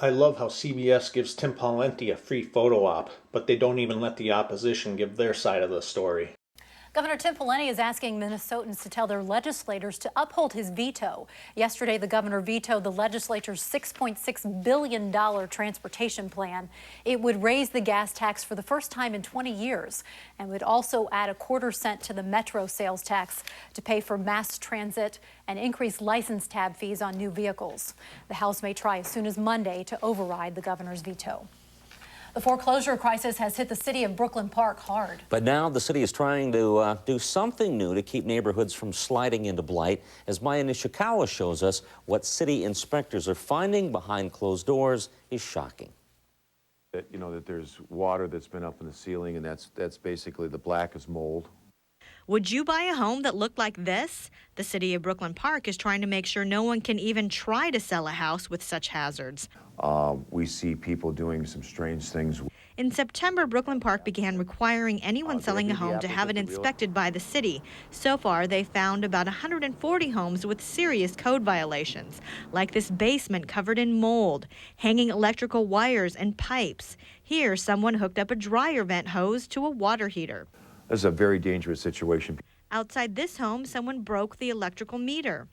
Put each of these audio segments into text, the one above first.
I love how CBS gives Tim Pawlenty a free photo op, but they don't even let the opposition give their side of the story. Governor Tim Pawlenty is asking Minnesotans to tell their legislators to uphold his veto. Yesterday, the governor vetoed the legislature's $6.6 billion transportation plan. It would raise the gas tax for the first time in 20 years and would also add a quarter cent to the Metro sales tax to pay for mass transit and increase license tab fees on new vehicles. The House may try as soon as Monday to override the governor's veto. The foreclosure crisis has hit the city of Brooklyn Park hard. But now the city is trying to do something new to keep neighborhoods from sliding into blight. As Maya Nishikawa shows us, what city inspectors are finding behind closed doors is shocking. That there's water that's been up in the ceiling, and that's basically the black is mold. Would you buy a home that looked like this? The city of Brooklyn Park is trying to make sure no one can even try to sell a house with such hazards. We see people doing some strange things. In September, Brooklyn Park began requiring anyone selling a home to have it inspected by the city. So far, they found about 140 homes with serious code violations, like this basement covered in mold, hanging electrical wires and pipes. Here, someone hooked up a dryer vent hose to a water heater. This is a very dangerous situation. Outside this home, someone broke the electrical meter.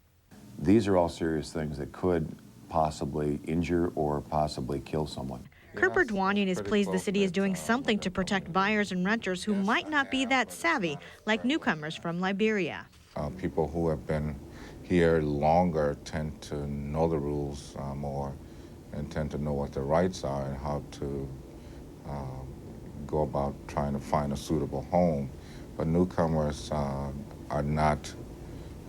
These are all serious things that could possibly injure or possibly kill someone. Kerper Dwanyan is pleased the city is doing something to protect buyers and renters who might not be that savvy, like newcomers from Liberia. People who have been here longer tend to know the rules more and tend to know what their rights are and how to go about trying to find a suitable home. But newcomers are not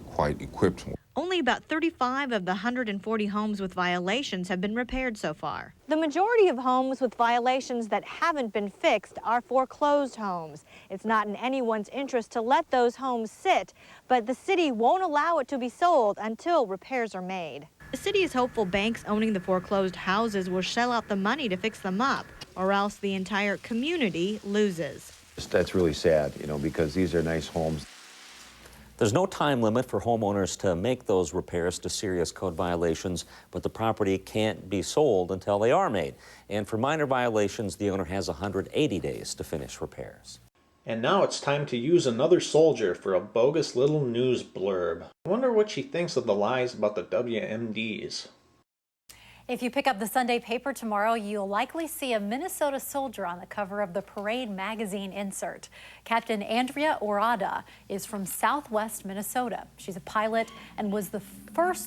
quite equipped. Only about 35 of the 140 homes with violations have been repaired so far. The majority of homes with violations that haven't been fixed are foreclosed homes. It's not in anyone's interest to let those homes sit, but the city won't allow it to be sold until repairs are made. The city is hopeful banks owning the foreclosed houses will shell out the money to fix them up, or else the entire community loses. That's really sad, because these are nice homes. There's no time limit for homeowners to make those repairs to serious code violations, but the property can't be sold until they are made. And for minor violations, the owner has 180 days to finish repairs. And now it's time to use another soldier for a bogus little news blurb. I wonder what she thinks of the lies about the WMDs. If you pick up the Sunday paper tomorrow, you'll likely see a Minnesota soldier on the cover of the Parade magazine insert. Captain Andrea Orada is from Southwest Minnesota. She's a pilot and was part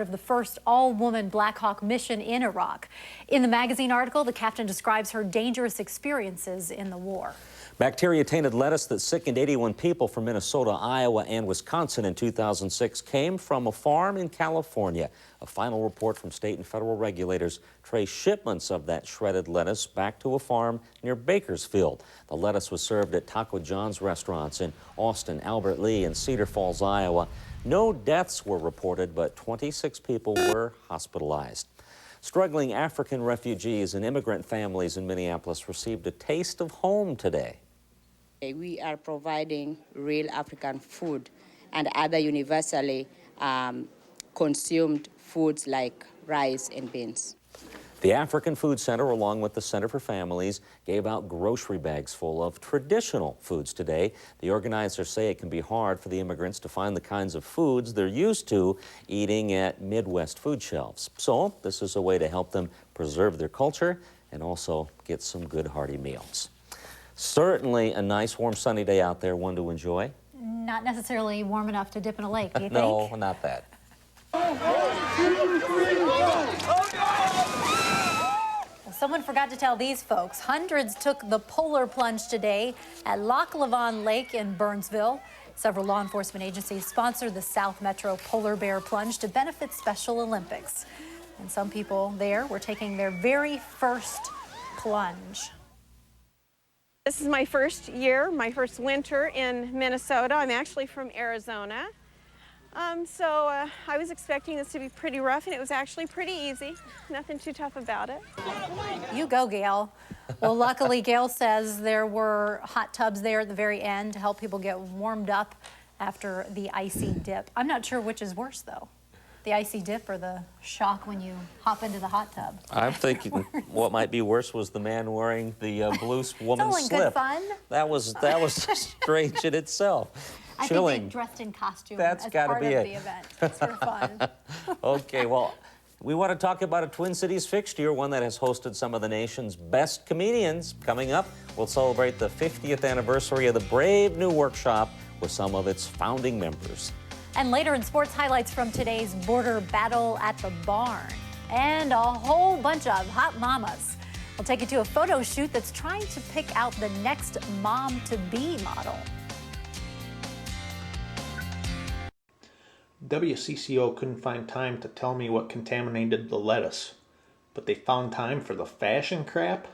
of the first all-woman Black Hawk mission in Iraq. In the magazine article, the captain describes her dangerous experiences in the war. Bacteria-tainted lettuce that sickened 81 people from Minnesota, Iowa, and Wisconsin in 2006 came from a farm in California. A final report from state and federal regulators traced shipments of that shredded lettuce back to a farm near Bakersfield. The lettuce was served at Taco John's restaurants in Austin, Albert Lea, and Cedar Falls, Iowa. No deaths were reported, but 26 people were hospitalized. Struggling African refugees and immigrant families in Minneapolis received a taste of home today. We are providing real African food and other universally consumed foods like rice and beans. The African Food Center, along with the Center for Families, gave out grocery bags full of traditional foods today. The organizers say it can be hard for the immigrants to find the kinds of foods they're used to eating at Midwest food shelves. So this is a way to help them preserve their culture and also get some good hearty meals. Certainly a nice warm sunny day out there, one to enjoy. Not necessarily warm enough to dip in a lake, do you think? No, not that. Someone forgot to tell these folks. Hundreds took the polar plunge today at Loch Levon Lake in Burnsville. Several law enforcement agencies sponsored the South Metro Polar Bear Plunge to benefit Special Olympics. And some people there were taking their very first plunge. This is my first year, my first winter in Minnesota. I'm actually from Arizona. I was expecting this to be pretty rough, and it was actually pretty easy. Nothing too tough about it. You go, Gail. Well, luckily, Gail says there were hot tubs there at the very end to help people get warmed up after the icy dip. I'm not sure which is worse, though. The icy dip or the shock when you hop into the hot tub? I'm thinking what might be worse was the man wearing the blue woman's all in slip. good fun. That was strange in itself. I Chilling. think they dressed in costume That's as gotta part be of it. the event. It's for fun. Okay, well, we want to talk about a Twin Cities fixture, one that has hosted some of the nation's best comedians. Coming up, we'll celebrate the 50th anniversary of the brave new workshop with some of its founding members. And later in sports, highlights from today's border battle at the barn. And a whole bunch of hot mamas. We'll take you to a photo shoot that's trying to pick out the next mom-to-be model. WCCO couldn't find time to tell me what contaminated the lettuce, but they found time for the fashion crap?